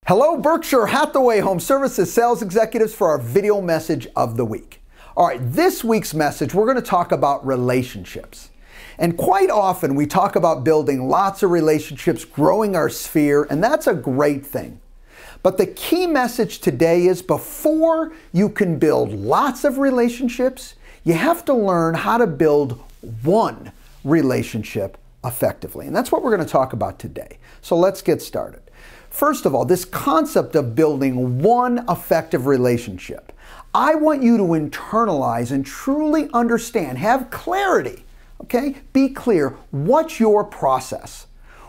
Hello, Berkshire Hathaway Home Services sales executives, for our video message of the week. All right, this week's message, we're going to talk about relationships. And quite often we talk about building lots of relationships, growing our sphere, and that's a great thing. But the key message today is before you can build lots of relationships, you have to learn how to build one relationship effectively. And that's what we're going to talk about today. So let's get started. First of all, this concept of building one effective relationship, I want you to internalize and truly understand, have clarity, okay? Be clear, what's your process?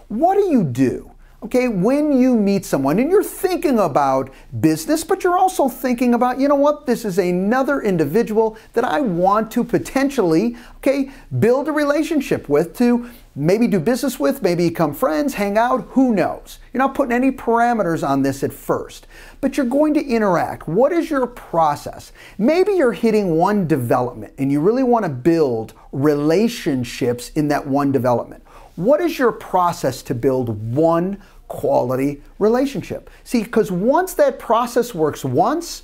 What do you do? Okay, when you meet someone and you're thinking about business, but you're also thinking about, you know what, this is another individual that I want to potentially, okay, build a relationship with, to maybe do business with, maybe become friends, hang out, who knows? You're not putting any parameters on this at first, but you're going to interact. What is your process? Maybe you're hitting one development and you really want to build relationships in that one development. What is your process to build one quality relationship? See, because once that process works once,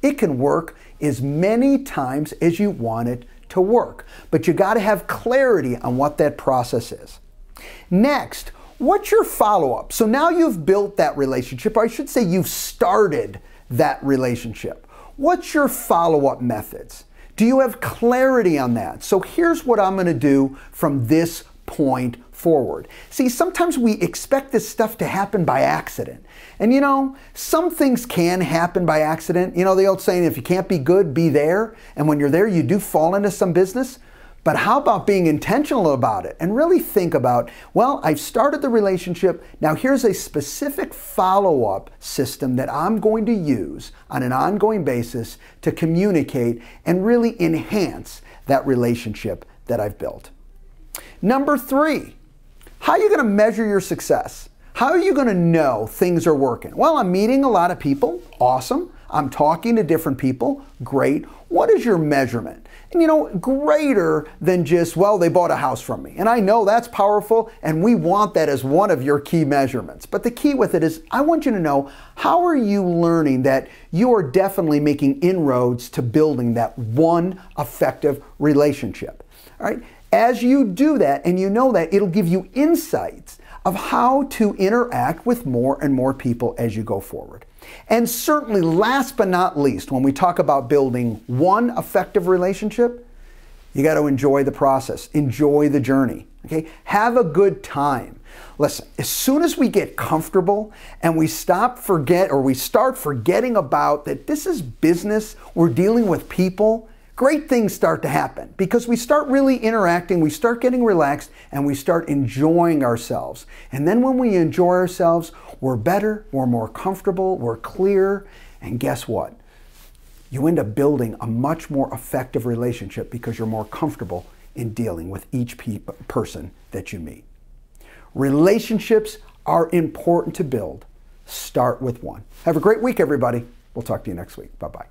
it can work as many times as you want it to work. But you got to have clarity on what that process is. Next, what's your follow-up? So now you've built that relationship, or I should say you've started that relationship. What's your follow-up methods? Do you have clarity on that? So here's what I'm going to do from this point forward. See, sometimes we expect this stuff to happen by accident. And you know, some things can happen by accident. You know, the old saying, if you can't be good, be there. And when you're there, you do fall into some business. But how about being intentional about it and really think about, well, I've started the relationship. Now here's a specific follow-up system that I'm going to use on an ongoing basis to communicate and really enhance that relationship that I've built. Number 3, how are you going to measure your success? How are you going to know things are working? Well, I'm meeting a lot of people. Awesome. I'm talking to different people. Great. What is your measurement? And you know, greater than just, well, they bought a house from me. And I know that's powerful, and we want that as one of your key measurements. But the key with it is, I want you to know, how are you learning that you are definitely making inroads to building that one effective relationship? All right. As you do that and you know that, it'll give you insights of how to interact with more and more people as you go forward. And certainly, last but not least, when we talk about building one effective relationship, you got to enjoy the process, enjoy the journey, okay? Have a good time. Listen, as soon as we get comfortable and we start forgetting about that this is business, we're dealing with people, great things start to happen because we start really interacting, we start getting relaxed, and we start enjoying ourselves. And then when we enjoy ourselves, we're better, we're more comfortable, we're clear, and guess what? You end up building a much more effective relationship because you're more comfortable in dealing with each person that you meet. Relationships are important to build. Start with one. Have a great week, everybody. We'll talk to you next week. Bye-bye.